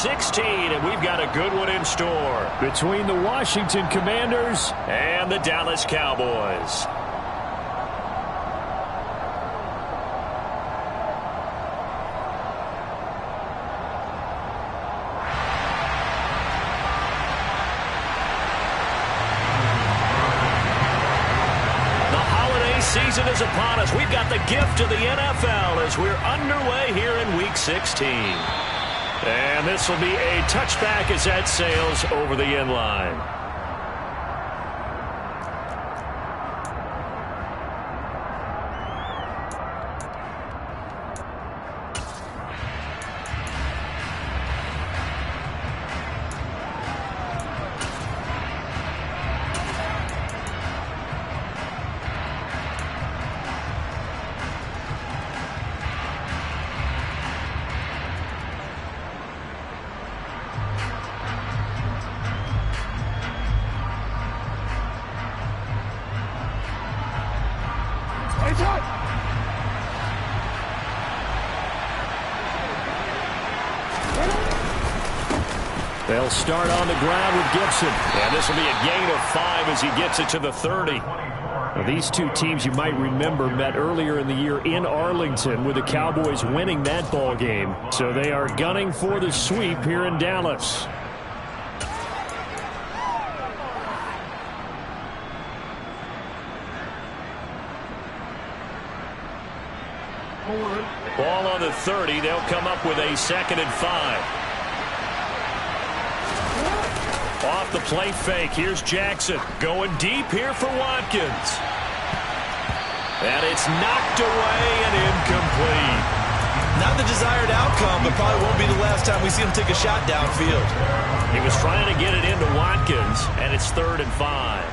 16, and we've got a good one in store between the Washington Commanders and the Dallas Cowboys. Season is upon us. We've got the gift of the NFL as we're underway here in Week 16. And this will be a touchback as that sails over the end line. They'll start on the ground with Gibson. And this will be a gain of 5 as he gets it to the 30. Now, these two teams, you might remember, met earlier in the year in Arlington with the Cowboys winning that ball game. So they are gunning for the sweep here in Dallas. Ball on the 30. They'll come up with a 2nd and 5. Off the play fake. Here's Jackson going deep here for Watkins. And it's knocked away and incomplete. Not the desired outcome, but probably won't be the last time we see him take a shot downfield. He was trying to get it into Watkins, and it's 3rd and 5.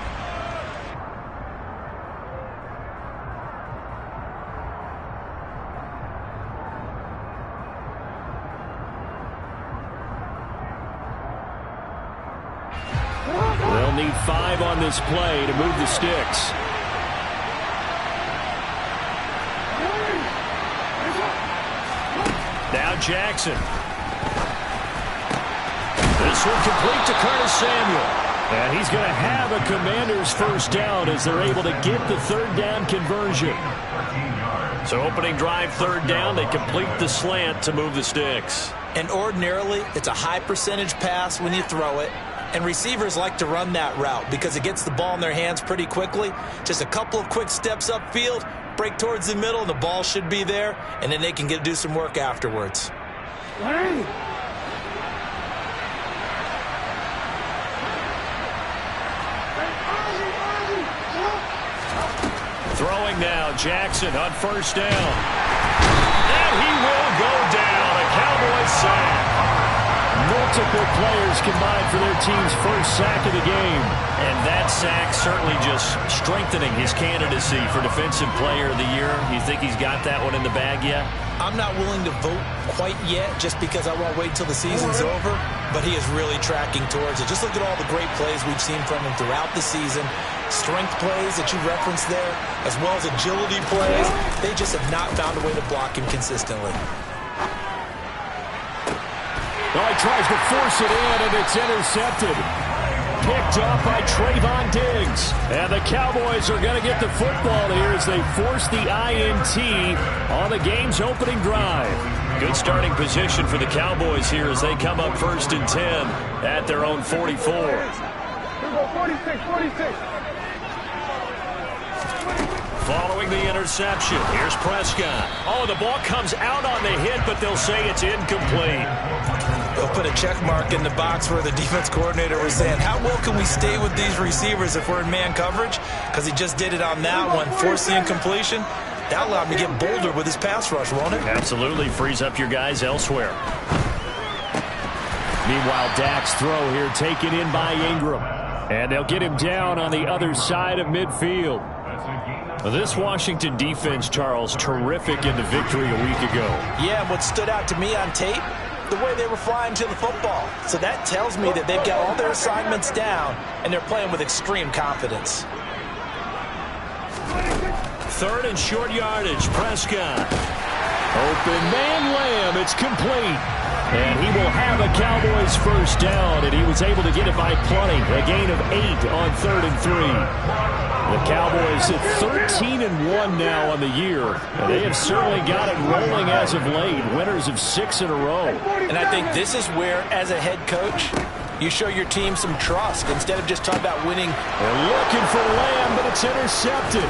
They'll need 5 on this play to move the sticks. Now Jackson. This one complete to Curtis Samuel. And he's going to have a Commanders first down as they're able to get the 3rd down conversion. So opening drive 3rd down, they complete the slant to move the sticks. And ordinarily, it's a high percentage pass when you throw it. And receivers like to run that route because it gets the ball in their hands pretty quickly. Just a couple of quick steps upfield, break towards the middle, and the ball should be there, and then they can do some work afterwards. Throwing now, Jackson on 1st down. And he will go down. A Cowboys sack. Multiple players combined for their team's first sack of the game. And that sack certainly just strengthening his candidacy for Defensive Player of the Year. You think he's got that one in the bag yet? I'm not willing to vote quite yet just because I won't wait till the season's over, but he is really tracking towards it. Just look at all the great plays we've seen from him throughout the season. Strength plays that you referenced there, as well as agility plays. They just have not found a way to block him consistently. Well, he tries to force it in, and it's intercepted. Picked off by Trayvon Diggs. And the Cowboys are going to get the football here as they force the INT on the game's opening drive. Good starting position for the Cowboys here as they come up 1st and 10 at their own 44. 46. Following the interception, here's Prescott. Oh, the ball comes out on the hit, but they'll say it's incomplete. They'll put a check mark in the box where the defense coordinator was saying, how well can we stay with these receivers if we're in man coverage? Because he just did it on that one, forced the incompletion. That allowed him to get bolder with his pass rush, won't it? Absolutely. Frees up your guys elsewhere. Meanwhile, Dak's throw here taken in by Ingram. And they'll get him down on the other side of midfield. This Washington defense, Charles, terrific in the victory a week ago. Yeah, and what stood out to me on tape, the way they were flying to the football. So that tells me that they've got all their assignments down, and they're playing with extreme confidence. 3rd and short yardage, Prescott. Open man, Lamb, it's complete. And he will have a Cowboys first down, and he was able to get it by plenty. A gain of 8 on 3rd and 3. The Cowboys at 13-1 now on the year. And they have certainly got it rolling as of late. Winners of 6 in a row. And I think this is where, as a head coach, you show your team some trust instead of just talking about winning. They're looking for Lamb, but it's intercepted.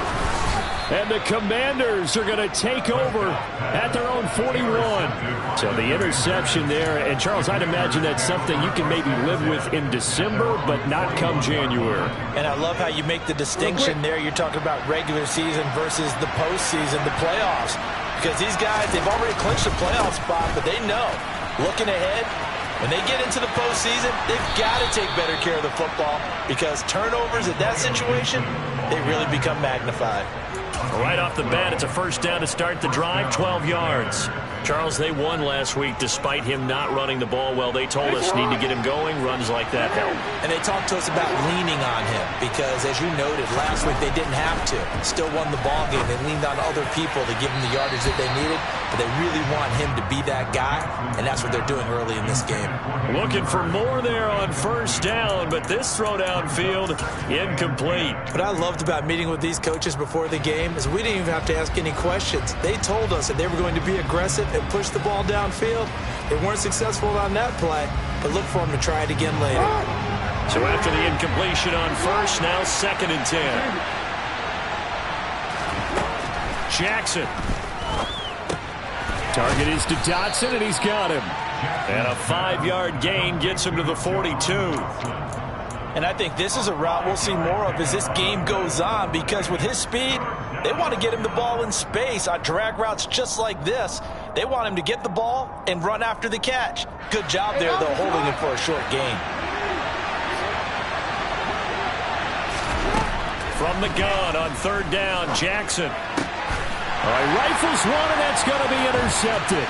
And the Commanders are going to take over at their own 41. So the interception there. And, Charles, I'd imagine that's something you can maybe live with in December, but not come January. And I love how you make the distinction there. You're talking about regular season versus the postseason, the playoffs. Because these guys, they've already clinched a playoff spot, but they know, looking ahead, when they get into the postseason, they've got to take better care of the football because turnovers in that situation, they really become magnified. Right off the bat, it's a first down to start the drive, 12 yards. Charles, they won last week despite him not running the ball well. They told us need to get him going. Runs like that help. And they talked to us about leaning on him because, as you noted, last week they didn't have to. Still won the ball game. They leaned on other people to give them the yardage that they needed, but they really want him to be that guy, and that's what they're doing early in this game. Looking for more there on first down, but this throw downfield incomplete. What I loved about meeting with these coaches before the game is we didn't even have to ask any questions. They told us that they were going to be aggressive and push the ball downfield. They weren't successful on that play, but look for them to try it again later. So after the incompletion on first, now 2nd and 10. Jackson. Target is to Dotson, and he's got him. And a 5-yard gain gets him to the 42. And I think this is a route we'll see more of as this game goes on because with his speed, they want to get him the ball in space on drag routes just like this. They want him to get the ball and run after the catch. Good job there, though, holding him for a short gain. From the gun on 3rd down, Jackson. All right, rifles one, and that's going to be intercepted.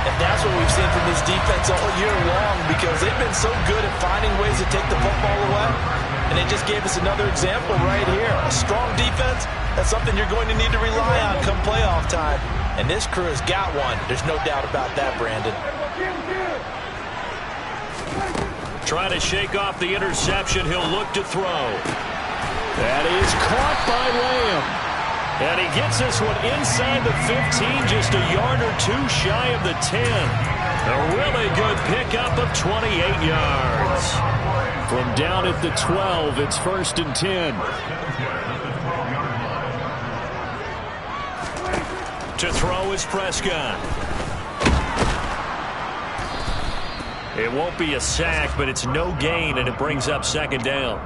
And that's what we've seen from this defense all year long because they've been so good at finding ways to take the football away. And they just gave us another example right here. A strong defense, that's something you're going to need to rely on come playoff time. And this crew has got one. There's no doubt about that, Brandon. Trying to shake off the interception. He'll look to throw. That is caught by Lamb. And he gets this one inside the 15, just a yard or two shy of the 10. A really good pickup of 28 yards. From down at the 12, it's 1st and 10. To throw is Prescott. It won't be a sack, but it's no gain, and it brings up 2nd down.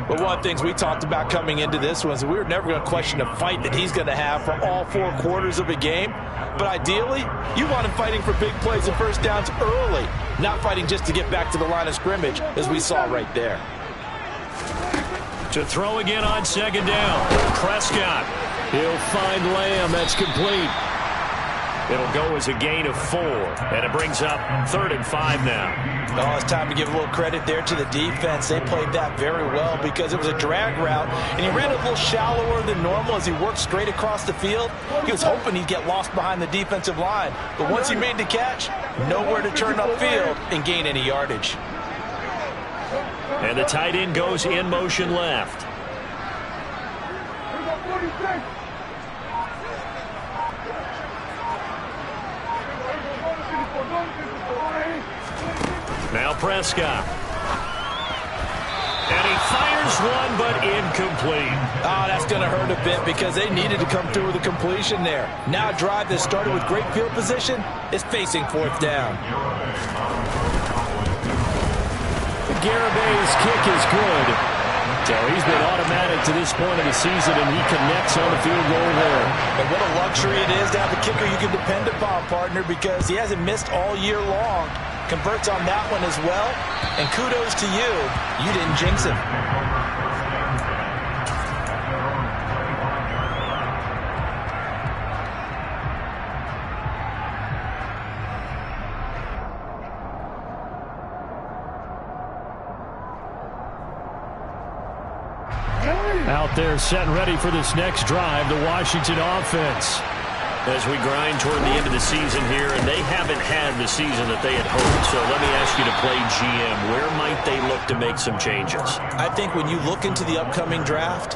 But one of the things we talked about coming into this was we were never going to question the fight that he's going to have for all 4 quarters of a game. But ideally, you want him fighting for big plays and first downs early, not fighting just to get back to the line of scrimmage, as we saw right there. To throw again on 2nd down, Prescott. He'll find Lamb. That's complete. It'll go as a gain of 4, and it brings up 3rd and 5 now. Oh, it's time to give a little credit there to the defense. They played that very well because it was a drag route, and he ran a little shallower than normal as he worked straight across the field. He was hoping he'd get lost behind the defensive line, but once he made the catch, nowhere to turn upfield and gain any yardage. And the tight end goes in motion left. Now Prescott. And he fires one, but incomplete. Oh, that's going to hurt a bit because they needed to come through with a completion there. Now a drive that started with great field position is facing 4th down. Garabay's kick is good. So he's been automatic to this point of the season, and he connects on the field goal there. And what a luxury it is to have a kicker you can depend upon, partner, because he hasn't missed all year long. Converts on that one as well. And kudos to you. You didn't jinx him. Out there setting ready for this next drive, the Washington offense. As we grind toward the end of the season here, and they haven't had the season that they had hoped. So let me ask you to play GM. Where might they look to make some changes? I think when you look into the upcoming draft,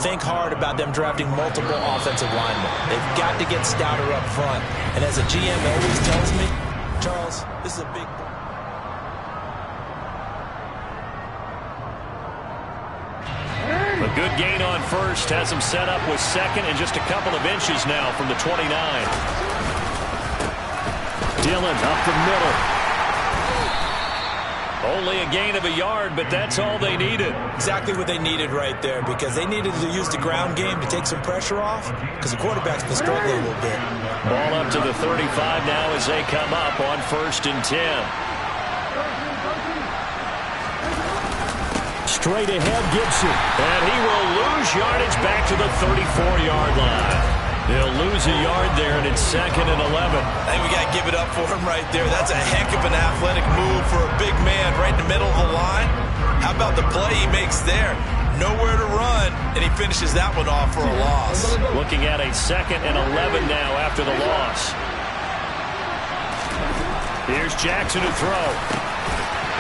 think hard about them drafting multiple offensive linemen. They've got to get stouter up front. And as a GM always tells me, Charles, this is a big... A good gain on first has him set up with second and just a couple of inches now from the 29. Dillon up the middle. Only a gain of a yard, but that's all they needed. Exactly what they needed right there, because they needed to use the ground game to take some pressure off, because the quarterback's been struggling a little bit. Ball up to the 35 now as they come up on 1st and 10. Straight ahead, Gibson. And he will lose yardage back to the 34-yard line. They'll lose a yard there, and it's 2nd and 11. I think we got to give it up for him right there. That's a heck of an athletic move for a big man right in the middle of the line. How about the play he makes there? Nowhere to run, and he finishes that one off for a loss. Looking at a 2nd and 11 now after the loss. Here's Jackson to throw.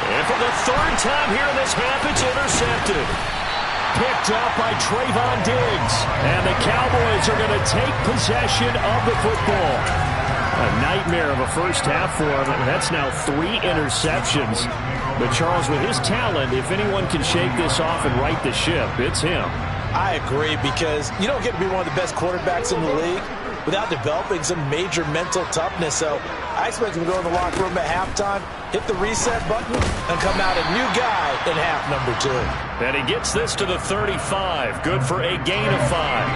And for the 3rd time here in this half, it's intercepted. Picked up by Trayvon Diggs. And the Cowboys are going to take possession of the football. A nightmare of a first half for him. That's now 3 interceptions. But Charles, with his talent, if anyone can shake this off and right the ship, it's him. I agree, because you don't get to be one of the best quarterbacks in the league without developing some major mental toughness. So I expect him to go in the locker room at halftime, hit the reset button, and come out a new guy in half number 2. And he gets this to the 35. Good for a gain of 5.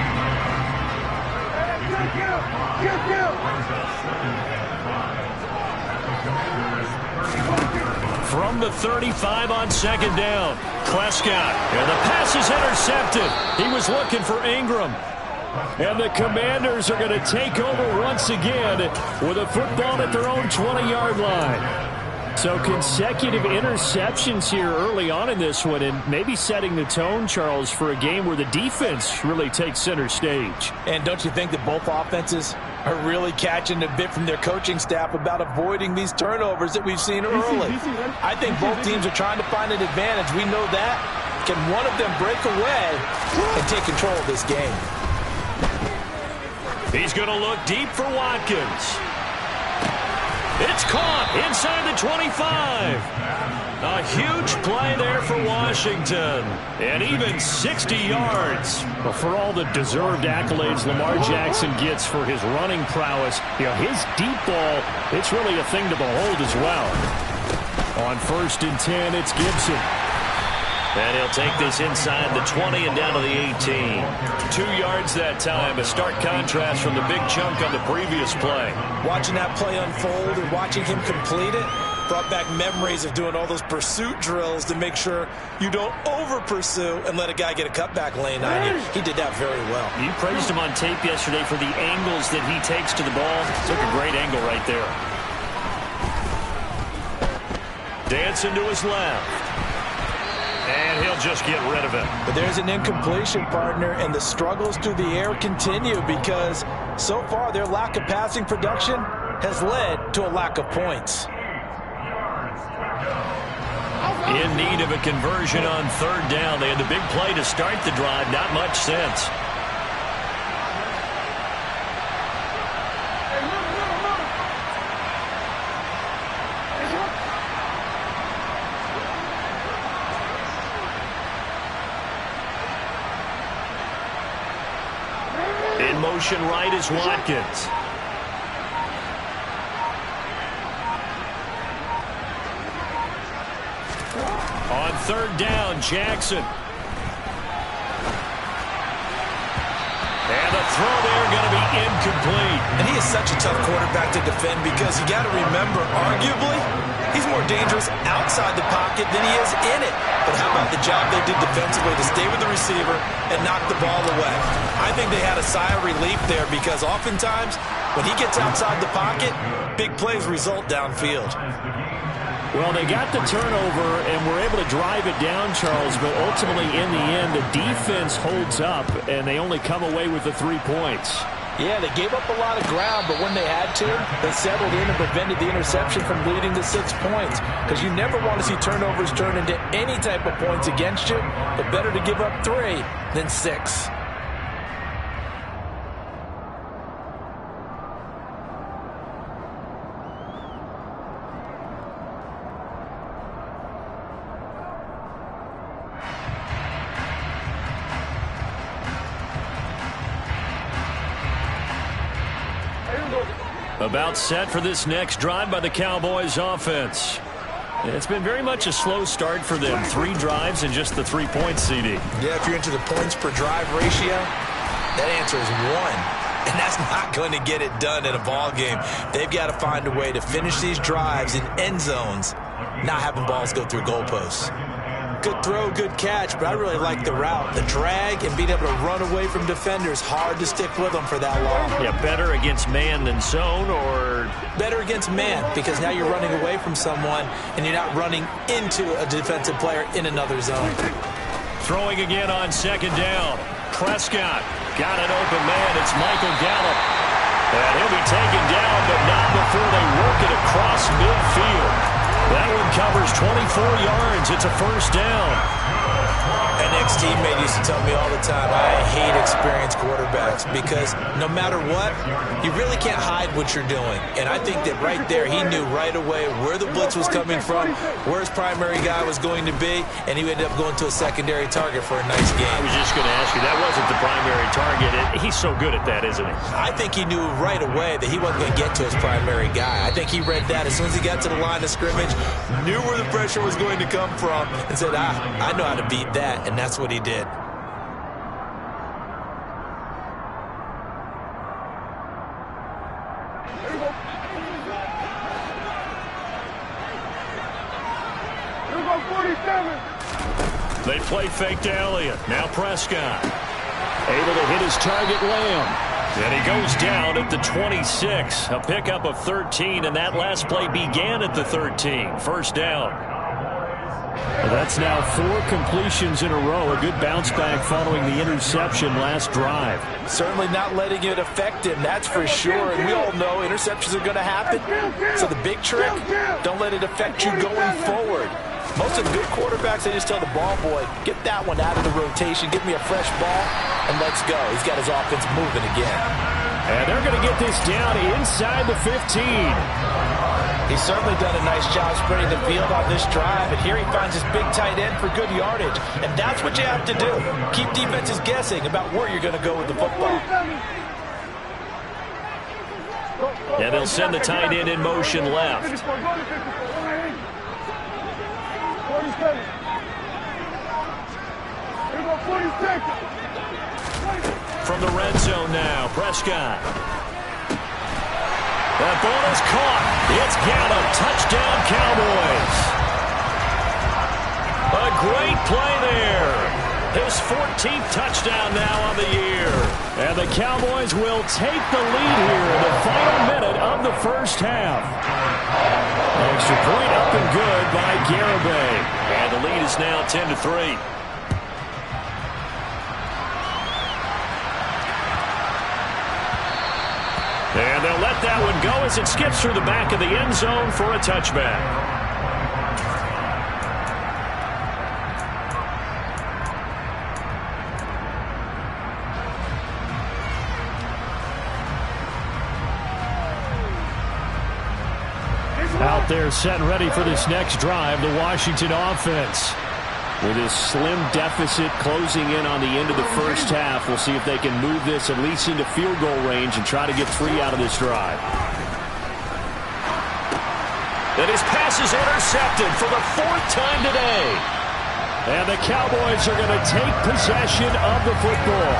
From the 35 on 2nd down, Prescott. And the pass is intercepted. He was looking for Ingram. And the Commanders are going to take over once again with a football at their own 20-yard line. So consecutive interceptions here early on in this one, and maybe setting the tone, Charles, for a game where the defense really takes center stage. And don't you think that both offenses are really catching a bit from their coaching staff about avoiding these turnovers that we've seen early? I think both teams are trying to find an advantage. We know that. Can one of them break away and take control of this game? He's going to look deep for Watkins. It's caught inside the 25. A huge play there for Washington. And even 60 yards. But for all the deserved accolades Lamar Jackson gets for his running prowess, his deep ball, it's really a thing to behold as well. On 1st and 10, it's Gibson. And he'll take this inside the 20 and down to the 18. 2 yards that time, a stark contrast from the big chunk on the previous play. Watching that play unfold and watching him complete it brought back memories of doing all those pursuit drills to make sure you don't over-pursue and let a guy get a cutback lane on you. He did that very well. You praised him on tape yesterday for the angles that he takes to the ball. Took a great angle right there. Dancing to his left. And he'll just get rid of it. But there's an incompletion, partner, and the struggles through the air continue because so far their lack of passing production has led to a lack of points. In need of a conversion on 3rd down. They had the big play to start the drive. Not much sense. In motion right is Watkins. On 3rd down, Jackson. And the throw there going to be incomplete. And he is such a tough quarterback to defend because you got to remember, arguably, he's more dangerous outside the pocket than he is in it. But how about the job they did defensively to stay with the receiver and knock the ball away? I think they had a sigh of relief there because oftentimes when he gets outside the pocket, big plays result downfield. Well, they got the turnover and were able to drive it down, Charles, but ultimately in the end, the defense holds up, and they only come away with the 3 points. Yeah, they gave up a lot of ground, but when they had to, they settled in and prevented the interception from leading to 6 points. Because you never want to see turnovers turn into any type of points against you, but better to give up 3 than 6. About set for this next drive by the Cowboys offense. It's been very much a slow start for them. 3 drives and just the 3 points, CD. Yeah, if you're into the points per drive ratio, that answer is 1. And that's not going to get it done in a ball game. They've got to find a way to finish these drives in end zones, not having balls go through goalposts. Good throw, good catch, but I really like the route. The drag and being able to run away from defenders, hard to stick with them for that long. Yeah, better against man than zone, or? Better against man, because now you're running away from someone and you're not running into a defensive player in another zone. Throwing again on second down. Prescott got an open man. It's Michael Gallup. And he'll be taken down, but not before they work it across midfield. That one covers 24 yards. It's a first down. An ex-teammate used to tell me all the time, I hate experienced quarterbacks because no matter what, you really can't hide what you're doing. And I think that right there, he knew right away where the blitz was coming from, where his primary guy was going to be, and he ended up going to a secondary target for a nice game. I was just going to ask you, that wasn't the primary target. He's so good at that, isn't he? I think he knew right away that he wasn't going to get to his primary guy. I think he read that as soon as he got to the line of scrimmage, knew where the pressure was going to come from, and said, I know how to beat that. And that's what he did. They play fake to Elliott. Now Prescott. Able to hit his target, Lamb. And he goes down at the 26. A pickup of 13, and that last play began at the 13. First down. Well, that's now 4 completions in a row. A good bounce back following the interception last drive. Certainly not letting it affect him, that's for sure. And we all know interceptions are going to happen. So the big trick, don't let it affect you going forward. Most of the good quarterbacks, they just tell the ball boy, get that one out of the rotation, give me a fresh ball, and let's go. He's got his offense moving again. And they're going to get this down inside the 15. He's certainly done a nice job spreading the field on this drive, and here he finds his big tight end for good yardage. And that's what you have to do. Keep defenses guessing about where you're going to go with the football. And they'll send the tight end in motion left. From the red zone now, Prescott. That ball is caught. It's Gallup. Touchdown, Cowboys. A great play there. His 14th touchdown now on the year. And the Cowboys will take the lead here in the final minute of the first half. Extra point up and good by Garibay. And the lead is now 10-3. And they'll let that one go as it skips through the back of the end zone for a touchback. Out there set and ready for this next drive, the Washington offense. With this slim deficit closing in on the end of the first half, we'll see if they can move this at least into field goal range and try to get 3 out of this drive. And his pass is intercepted for the 4th time today. And the Cowboys are going to take possession of the football.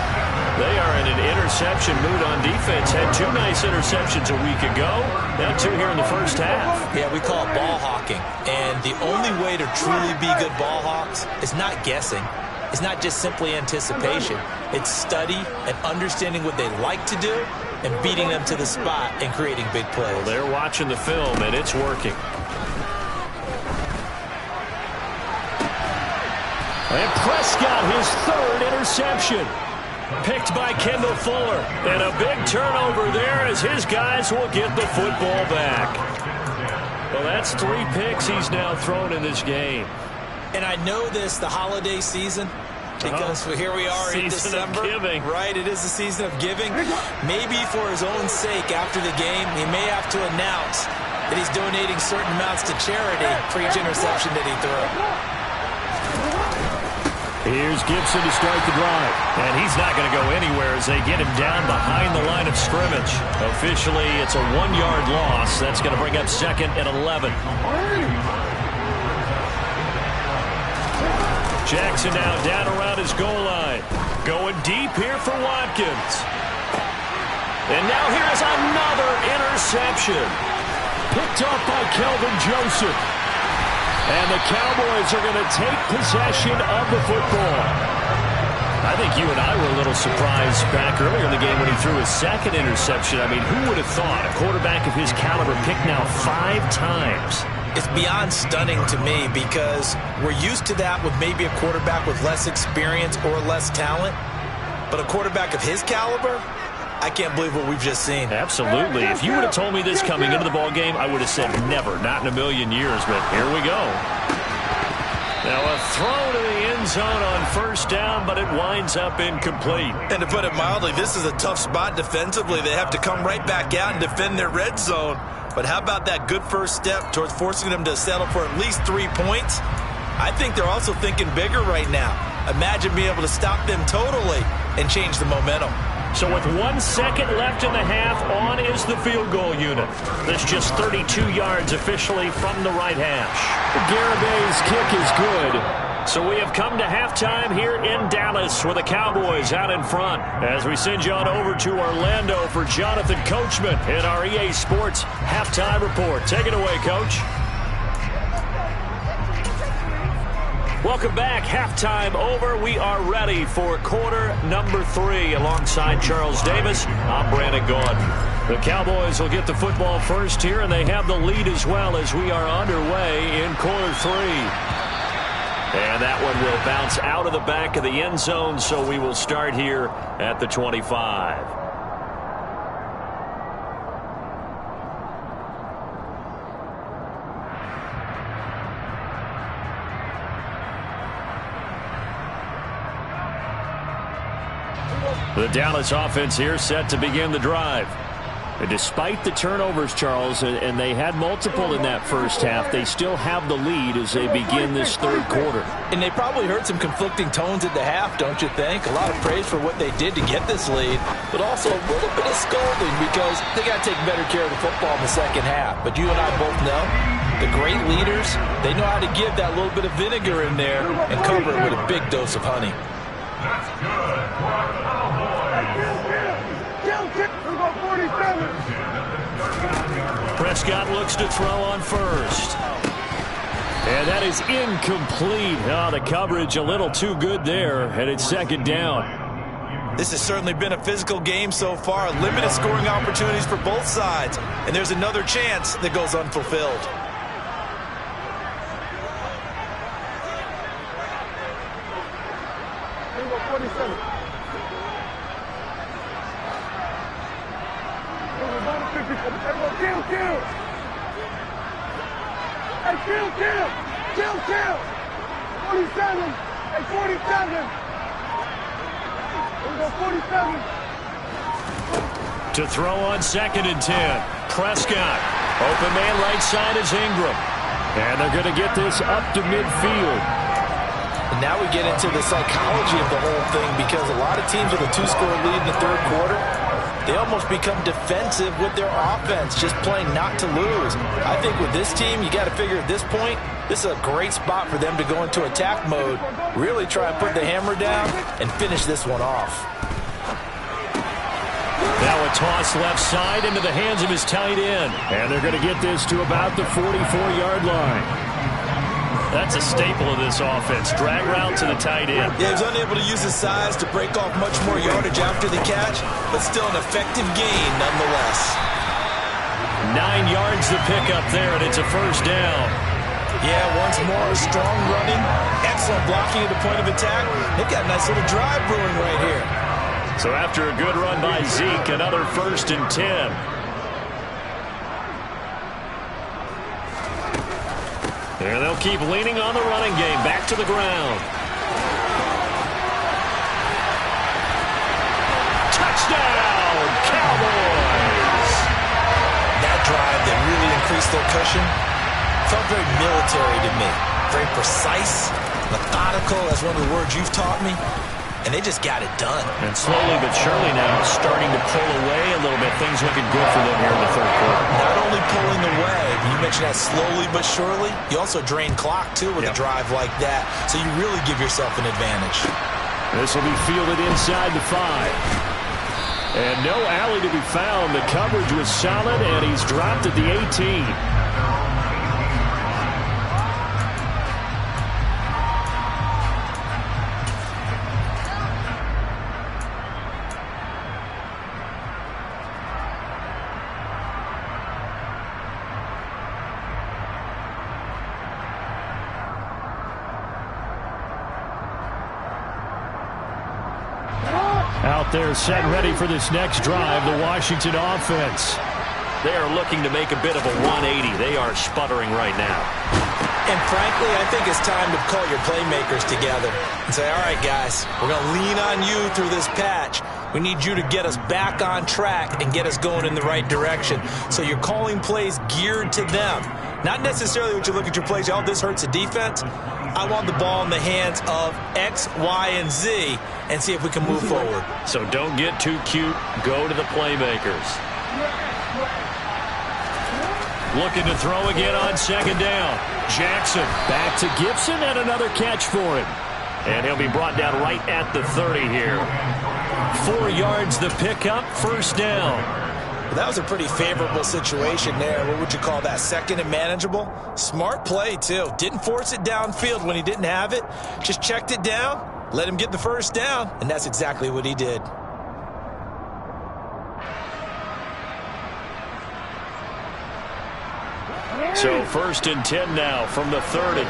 They are in an interception mood on defense. Had 2 nice interceptions a week ago. Now 2 here in the first half. Yeah, we call it ball hawking. And the only way to truly be good ball hawks is not guessing. It's not just simply anticipation. It's study and understanding what they like to do and beating them to the spot and creating big plays. Well, they're watching the film, and it's working. And Prescott, his third interception. Picked by Kendall Fuller. And a big turnover there as his guys will get the football back. Well, that's 3 picks he's now thrown in this game. And I know this, the holiday season, because here we are in December. Giving. Right, it is the season of giving. Maybe for his own sake after the game, he may have to announce that he's donating certain amounts to charity for each interception that he threw. Here's Gibson to start the drive. And he's not going to go anywhere as they get him down behind the line of scrimmage. Officially, it's a 1-yard loss. That's going to bring up 2nd and 11. Jackson now down around his goal line. Going deep here for Watkins. And now here's another interception. Picked off by Kelvin Joseph. And the Cowboys are going to take possession of the football. I think you and I were a little surprised back earlier in the game when he threw his 2nd interception. I mean, who would have thought a quarterback of his caliber picked now 5 times? It's beyond stunning to me because we're used to that with maybe a quarterback with less experience or less talent. But a quarterback of his caliber, I can't believe what we've just seen. Absolutely. If you would have told me this coming into the ballgame, I would have said never, not in a million years. But here we go. Now a throw to the end zone on 1st down, but it winds up incomplete. And to put it mildly, this is a tough spot defensively. They have to come right back out and defend their red zone. But how about that good first step towards forcing them to settle for at least 3 points? I think they're also thinking bigger right now. Imagine being able to stop them totally and change the momentum. So with 1 second left in the half, on is the field goal unit. That's just 32 yards officially from the right hash. Garabay's kick is good. So we have come to halftime here in Dallas with the Cowboys out in front. As we send you on over to Orlando for Jonathan Coachman in our EA Sports Halftime Report. Take it away, Coach. Welcome back. Halftime over. We are ready for quarter number 3. Alongside Charles Davis, I'm Brandon Gaudin. The Cowboys will get the football first here, and they have the lead as well as we are underway in quarter 3. And that one will bounce out of the back of the end zone, so we will start here at the 25. The Dallas offense here set to begin the drive. And despite the turnovers, Charles, and they had multiple in that first half, they still have the lead as they begin this 3rd quarter. And they probably heard some conflicting tones at the half, don't you think? A lot of praise for what they did to get this lead, but also a little bit of scolding because they got to take better care of the football in the second half. But you and I both know the great leaders, they know how to give that little bit of vinegar in there and cover it with a big dose of honey. That's good. Prescott looks to throw on 1st. And that is incomplete. Oh, the coverage a little too good there, and it's 2nd down. This has certainly been a physical game so far. Limited scoring opportunities for both sides. And there's another chance that goes unfulfilled. Kill. 47. Hey, 47. 47. To throw on 2nd and 10. Prescott. Open man right side is Ingram. And they're going to get this up to midfield. And now we get into the psychology of the whole thing because a lot of teams with a 2-score lead in the 3rd quarter, they almost become defensive with their offense, just playing not to lose. I think with this team, you got to figure at this point, this is a great spot for them to go into attack mode, really try and put the hammer down and finish this one off. Now a toss left side into the hands of his tight end. And they're going to get this to about the 44-yard line. That's a staple of this offense. Drag route to the tight end. Yeah, he was unable to use his size to break off much more yardage after the catch, but still an effective gain nonetheless. 9 yards to pick up there, and it's a 1st down. Yeah, once more, strong running, excellent blocking at the point of attack. They've got a nice little drive brewing right here. So after a good run by Zeke, another 1st and 10. And they'll keep leaning on the running game. Back to the ground. Touchdown, Cowboys! That drive that really increased their cushion felt very military to me. Very precise, methodical, that's one of the words you've taught me. And they just got it done. And slowly but surely now starting to pull away a little bit. Things looking good for them here in the 3rd quarter. Not only pulling away, you mentioned that slowly but surely, you also drain clock, too, with a drive like that. So you really give yourself an advantage. This will be fielded inside the 5. And no alley to be found. The coverage was solid, and he's dropped at the 18. Out there set ready for this next drive, the Washington offense. They are looking to make a bit of a 180. They are sputtering right now. And frankly, I think it's time to call your playmakers together and say, all right, guys, we're going to lean on you through this patch. We need you to get us back on track and get us going in the right direction. So you're calling plays geared to them. Not necessarily what you look at your plays, oh, this hurts the defense. I want the ball in the hands of X, Y, and Z and see if we can move forward. So don't get too cute. Go to the playmakers. Looking to throw again on 2nd down. Jackson back to Gibson and another catch for him. And he'll be brought down right at the 30 here. 4 yards the pickup, 1st down. Well, that was a pretty favorable situation there. What would you call that? 2nd and manageable? Smart play, too. Didn't force it downfield when he didn't have it. Just checked it down, let him get the 1st down, and that's exactly what he did. So 1st and 10 now from the 30.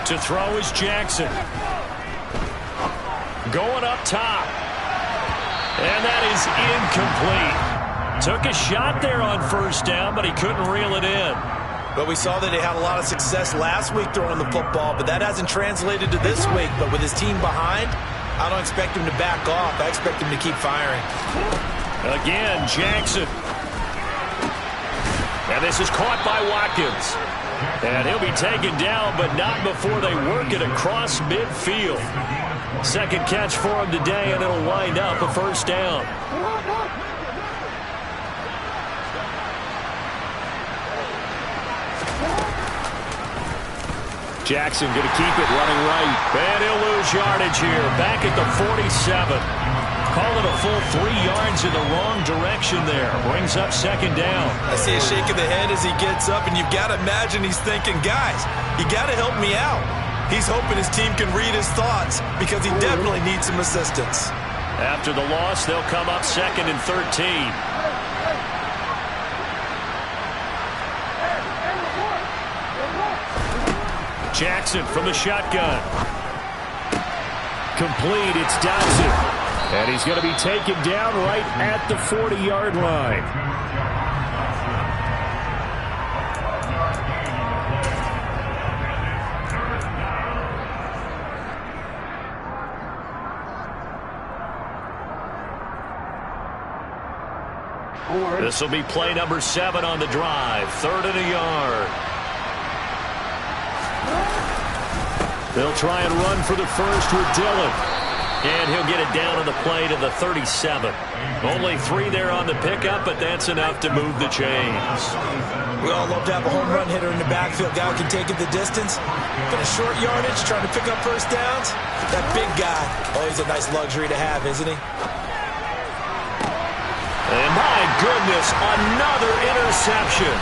To throw is Jackson. Going up top. And that is incomplete. Took a shot there on 1st down, but he couldn't reel it in. But we saw that he had a lot of success last week throwing the football, but that hasn't translated to this week. But with his team behind, I don't expect him to back off. I expect him to keep firing. Again, Jackson. And this is caught by Watkins. And he'll be taken down, but not before they work it across midfield. 2nd catch for him today, and it'll wind up a 1st down. Jackson going to keep it running right. And he'll lose yardage here. Back at the 47. Call it a full 3 yards in the wrong direction there. Brings up 2nd down. I see a shake of the head as he gets up, and you've got to imagine he's thinking, guys, you got to help me out. He's hoping his team can read his thoughts because he definitely needs some assistance. After the loss, they'll come up 2nd and 13. Jackson from the shotgun. Complete, it's Dodson. And he's going to be taken down right at the 40-yard line. This will be play number 7 on the drive. 3rd and a yard. They'll try and run for the 1st with Dillon. And he'll get it down on the play to the 37. Only 3 there on the pickup, but that's enough to move the chains. We all love to have a home run hitter in the backfield. Guy who can take it the distance. But a short yardage, trying to pick up 1st downs. That big guy, oh, he's a nice luxury to have, isn't he? And my goodness, another interception.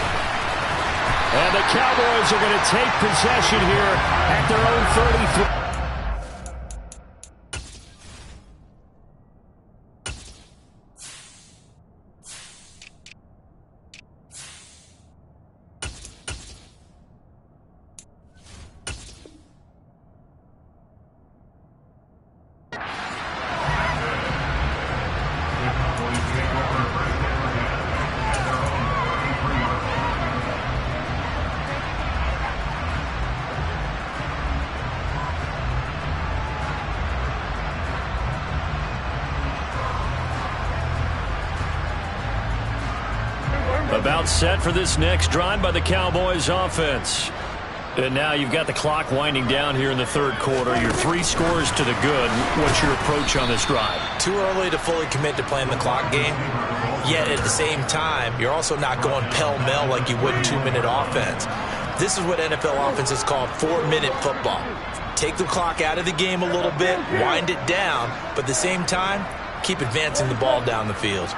And the Cowboys are going to take possession here at their own 33. about set for this next drive by the Cowboys offense. And now you've got the clock winding down here in the third quarter. Your 3 scores to the good. What's your approach on this drive? Too early to fully commit to playing the clock game. Yet at the same time, you're also not going pell-mell like you would in 2-minute offense. This is what NFL offenses call 4-minute football. Take the clock out of the game a little bit, wind it down, but at the same time, keep advancing the ball down the field.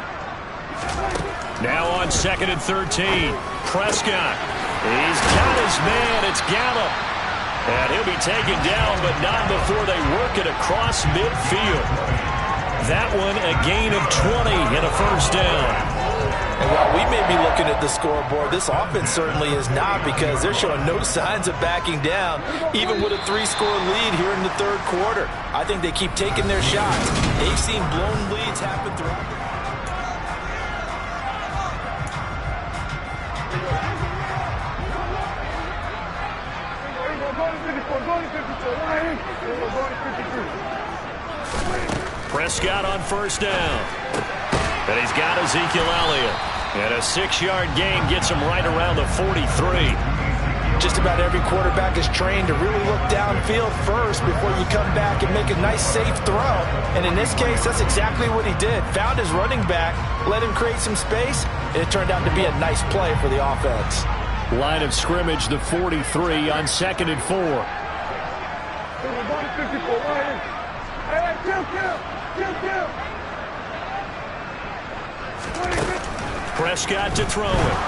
Now on 2nd and 13, Prescott. He's got his man. It's Gallup. And he'll be taken down, but not before they work it across midfield. That one a gain of 20 and a first down. And while we may be looking at the scoreboard, this offense certainly is not, because they're showing no signs of backing down, even with a 3-score lead here in the third quarter. I think they keep taking their shots. They've seen blown leads happen throughout the Prescott on first down. And he's got Ezekiel Elliott. And a 6-yard gain gets him right around the 43. Just about every quarterback is trained to really look downfield first before you come back and make a nice, safe throw. And in this case, that's exactly what he did. Found his running back, let him create some space, and it turned out to be a nice play for the offense. Line of scrimmage, the 43 on 2nd and 4. Prescott to throw it.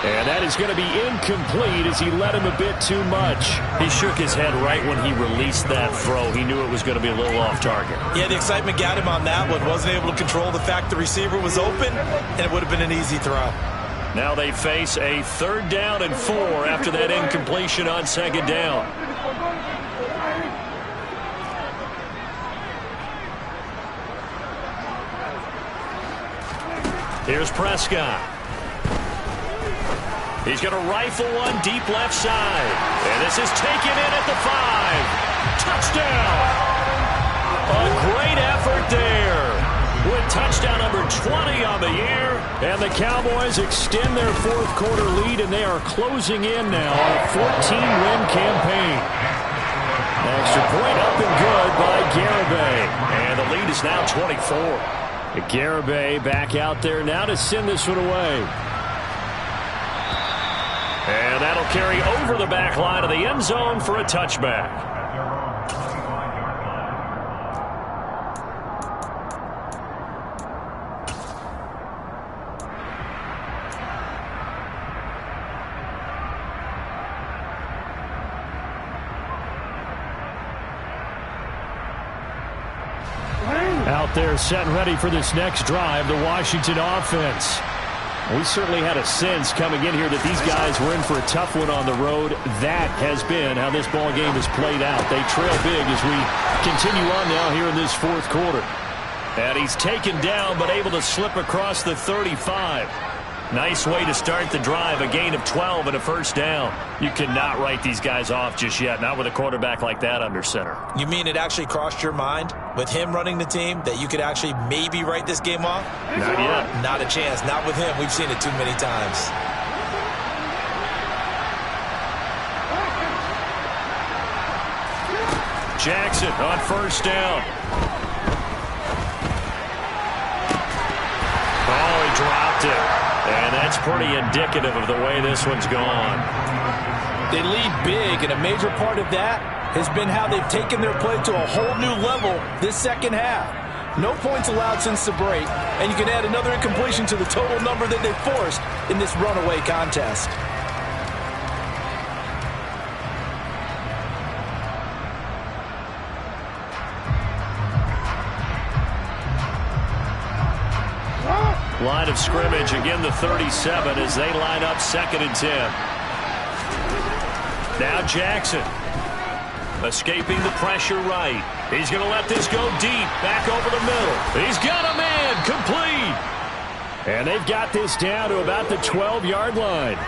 And that is going to be incomplete as he led him a bit too much. He shook his head right when he released that throw. He knew it was going to be a little off target. Yeah, the excitement got him on that one. Wasn't able to control the fact the receiver was open, and it would have been an easy throw. Now they face a 3rd down and 4 after that incompletion on 2nd down. Here's Prescott. He's going to rifle one deep left side. And this is taken in at the 5. Touchdown! A great effort there. With touchdown number 20 on the year. And the Cowboys extend their 4th quarter lead, and they are closing in now on a 14-win campaign. Extra point up and good by Garibay. And the lead is now 24. Garibay back out there now to send this one away. And that'll carry over the back line of the end zone for a touchback. Out there set and ready for this next drive, the Washington offense. We certainly had a sense coming in here that these guys were in for a tough one on the road. That has been how this ball game has played out. They trail big as we continue on now here in this 4th quarter. And he's taken down but able to slip across the 35. Nice way to start the drive, a gain of 12 and a first down. You cannot write these guys off just yet, not with a quarterback like that under center. You mean it actually crossed your mind with him running the team that you could actually maybe write this game off? Not yet. Not a chance. Not with him. We've seen it too many times. Jackson on first down. Oh, he dropped it. And that's pretty indicative of the way this one's gone. They lead big, and a major part of that has been how they've taken their play to a whole new level this second half. No points allowed since the break, and you can add another incompletion to the total number that they've forced in this runaway contest. Line of scrimmage, again the 37 as they line up 2nd and 10. Now Jackson escaping the pressure right. He's going to let this go deep, back over the middle. He's got a man, complete. And they've got this down to about the 12-yard line.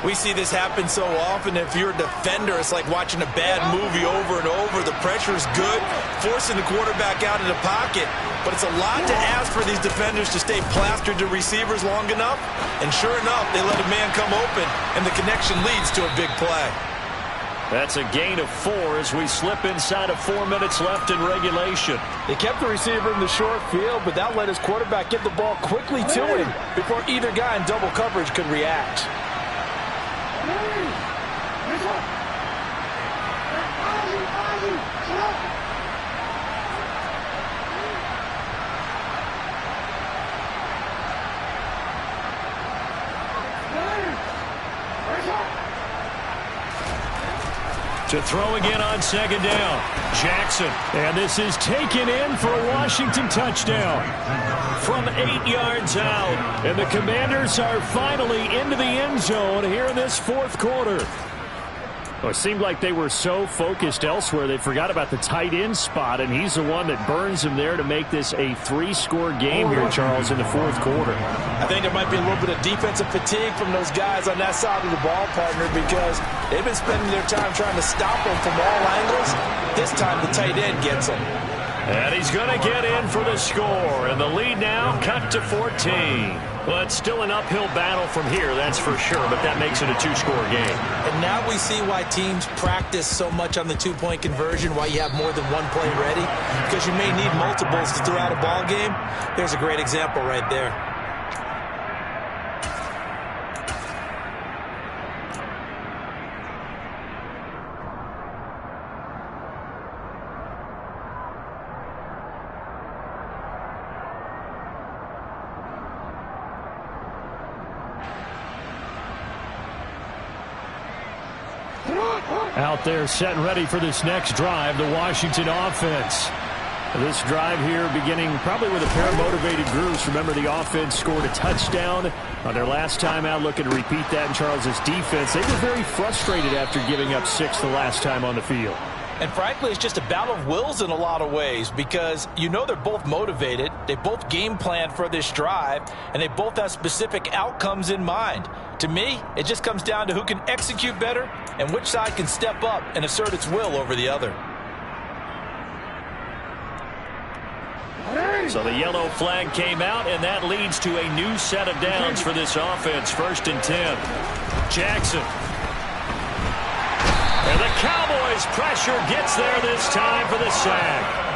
We see this happen so often. If you're a defender, it's like watching a bad movie over and over. The pressure is good, forcing the quarterback out of the pocket. But it's a lot to ask for these defenders to stay plastered to receivers long enough. And sure enough, they let a man come open, and the connection leads to a big play. That's a gain of 4 as we slip inside of 4 minutes left in regulation. They kept the receiver in the short field, but that let his quarterback get the ball quickly to him before either guy in double coverage could react. To throw again on second down. Jackson. And this is taken in for a Washington touchdown. From 8 yards out. And the Commanders are finally into the end zone here in this fourth quarter. Well, it seemed like they were so focused elsewhere they forgot about the tight end spot, and he's the one that burns him there to make this a 3-score game here, Charles, in the fourth quarter. I think there might be a little bit of defensive fatigue from those guys on that side of the ball, partner, because they've been spending their time trying to stop them from all angles. This time the tight end gets them. And he's going to get in for the score, and the lead now cut to 14. Well, it's still an uphill battle from here, that's for sure, but that makes it a 2-score game. And now we see why teams practice so much on the 2-point conversion, why you have more than one play ready, because you may need multiples to throw out a ball game. There's a great example right there. Out there set and ready for this next drive, the Washington offense. This drive here beginning probably with a pair of motivated groups. Remember, the offense scored a touchdown on their last time out, looking to repeat that in Charles's defense. They were very frustrated after giving up 6 the last time on the field. And frankly, it's just a battle of wills in a lot of ways because you know they're both motivated. They both game planned for this drive, and they both have specific outcomes in mind. To me, it just comes down to who can execute better and which side can step up and assert its will over the other. So the yellow flag came out, and that leads to a new set of downs for this offense. 1st and 10. Jackson. And the Cowboys' pressure gets there this time for the sack.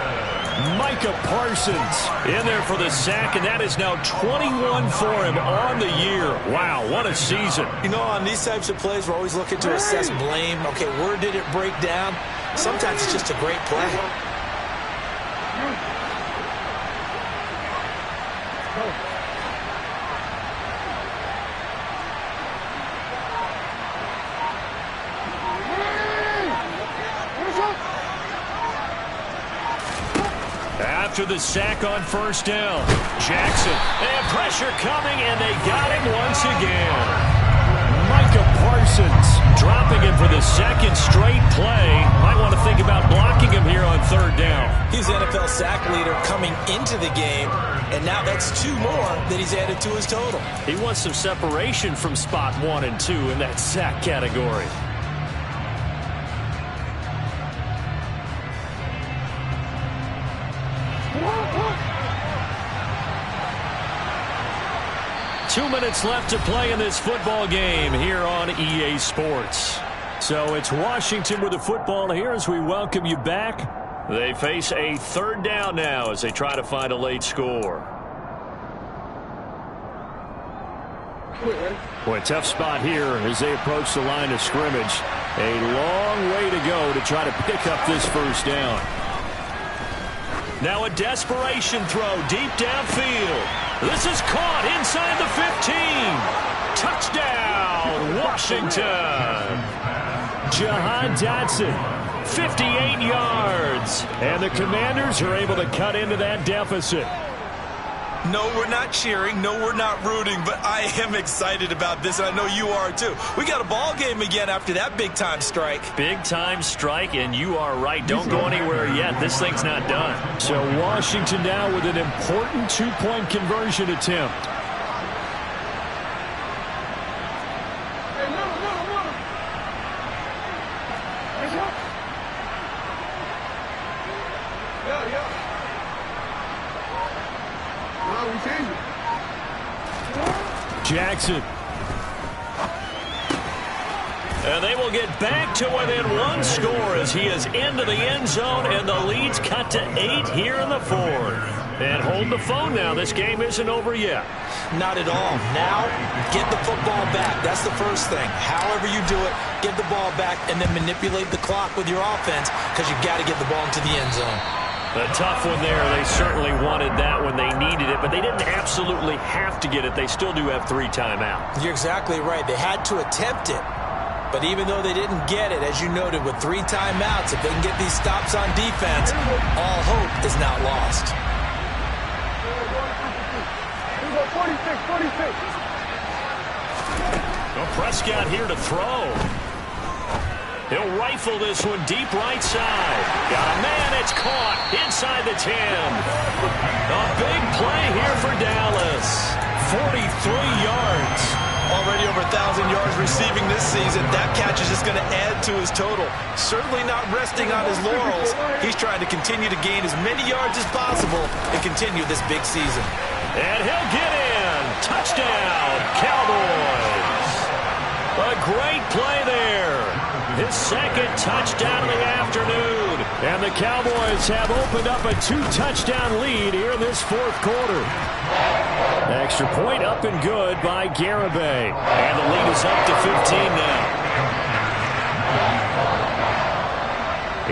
Micah Parsons in there for the sack, and that is now 21 for him on the year. Wow, what a season. You know, on these types of plays, we're always looking to assess blame. Okay, where did it break down? Sometimes it's just a great play. After the sack on 1st down, Jackson, and pressure coming, and they got him once again. Micah Parsons dropping him for the 2nd straight play. Might want to think about blocking him here on 3rd down. He's the NFL sack leader coming into the game, and now that's 2 more that he's added to his total. He wants some separation from spot 1 and 2 in that sack category. Two minutes left to play in this football game here on EA Sports. So it's Washington with the football here as we welcome you back. They face a 3rd down now as they try to find a late score. Boy, tough spot here as they approach the line of scrimmage. A long way to go to try to pick up this 1st down. Now a desperation throw deep downfield. This is caught inside the 15. Touchdown, Washington. Jahan Dotson, 58 yards. And the Commanders are able to cut into that deficit. No, we're not cheering. No, we're not rooting. But I am excited about this, and I know you are too. We got a ball game again after that big-time strike. Big-time strike, and you are right. Don't go anywhere yet. This thing's not done. So Washington now with an important 2-point conversion attempt. Jackson. And they will get back to within one score as he is into the end zone, and the lead's cut to 8 here in the fourth. And hold the phone now. This game isn't over yet. Not at all. Now, get the football back. That's the first thing. However you do it, get the ball back and then manipulate the clock with your offense because you've got to get the ball into the end zone. A tough one there. They certainly wanted that when they needed it, but they didn't absolutely have to get it. They still do have 3 timeouts. You're exactly right. They had to attempt it. But even though they didn't get it, as you noted, with 3 timeouts, if they can get these stops on defense, all hope is not lost. 46. Well, Prescott here to throw. He'll rifle this one deep right side. Got a man, it's caught inside the 10. A big play here for Dallas. 43 yards. Already over 1,000 yards receiving this season. That catch is just going to add to his total. Certainly not resting on his laurels. He's trying to continue to gain as many yards as possible and continue this big season. And he'll get in. Touchdown, Cowboys. A great play there. His second touchdown of the afternoon. And the Cowboys have opened up a 2-touchdown lead here in this fourth quarter. Extra point up and good by Garibay. And the lead is up to 15 now.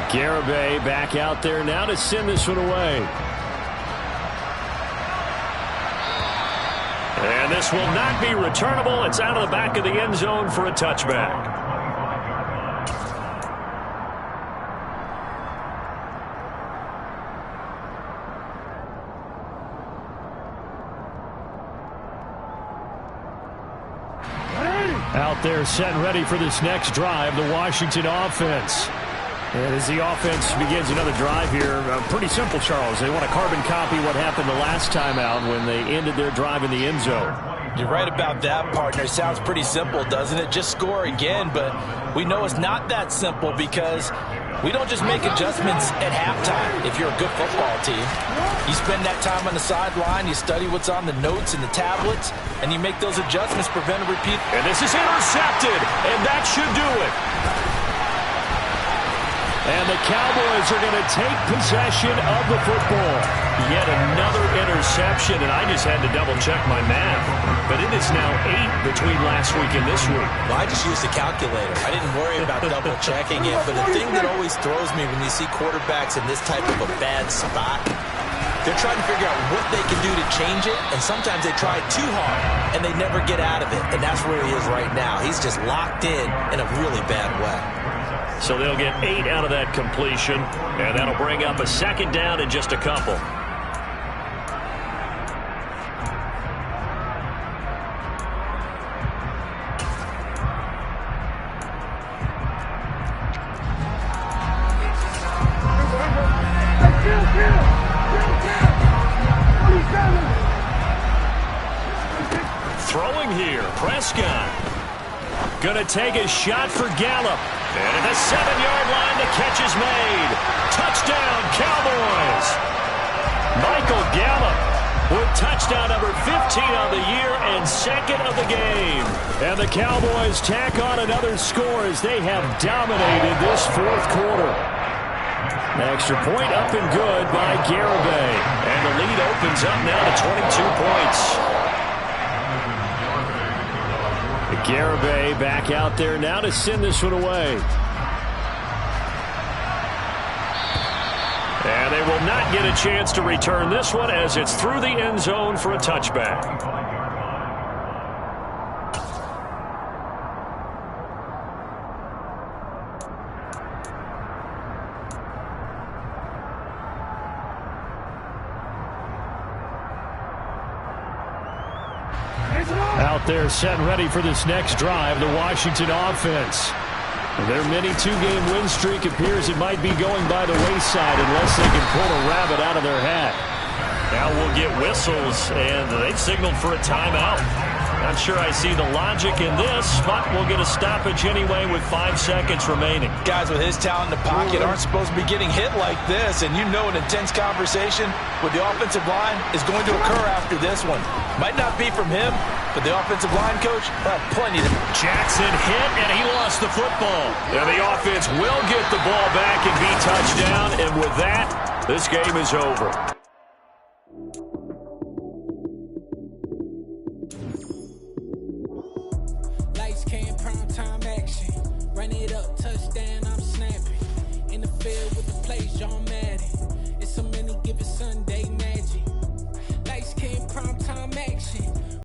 Garibay back out there now to send this one away. And this will not be returnable. It's out of the back of the end zone for a touchback. Out there set and ready for this next drive, the Washington offense. And as the offense begins another drive here, pretty simple, Charles. They want to carbon copy what happened the last time out when they ended their drive in the end zone. You're right about that, partner. Sounds pretty simple, doesn't it? Just score again, but we know it's not that simple because we don't just make adjustments at halftime if you're a good football team. You spend that time on the sideline, you study what's on the notes and the tablets, and you make those adjustments, prevent a repeat. And this is intercepted, and that should do it. And the Cowboys are going to take possession of the football. Yet another interception, and I just had to double-check my math. But it is now 8 between last week and this week. Well, I just used a calculator. I didn't worry about double-checking it. But the thing that always throws me when you see quarterbacks in this type of a bad spot, they're trying to figure out what they can do to change it, and sometimes they try too hard, and they never get out of it. And that's where he is right now. He's just locked in a really bad way. So they'll get 8 out of that completion, and that'll bring up a second down in just a couple. Throwing here, Prescott. Gonna take a shot for Gallup. And at the 7-yard line, the catch is made. Touchdown, Cowboys. Michael Gallup with touchdown number 15 on the year and second of the game. And the Cowboys tack on another score as they have dominated this fourth quarter. Extra point up and good by Garibay. And the lead opens up now to 22 points. Garibay back out there now to send this one away. And they will not get a chance to return this one as it's through the end zone for a touchback. Out there set and ready for this next drive, the Washington offense. Their mini 2-game win streak appears it might be going by the wayside unless they can pull a rabbit out of their hat. Now we'll get whistles, and they've signaled for a timeout. Not sure I see the logic in this, but we'll get a stoppage anyway with 5 seconds remaining. Guys with his talent in the pocket aren't supposed to be getting hit like this, and you know an intense conversation with the offensive line is going to occur after this one. Might not be from him, but the offensive line coach will have plenty to... Jackson hit, and he lost the football. And the offense will get the ball back and be touchdown, and with that, this game is over. Lights, cam, prime time action. Run it up, touchdown, I'm snapping. In the field with the plays, John Madden. It's so many, give it Sunday magic. Lights, cam, prime time action.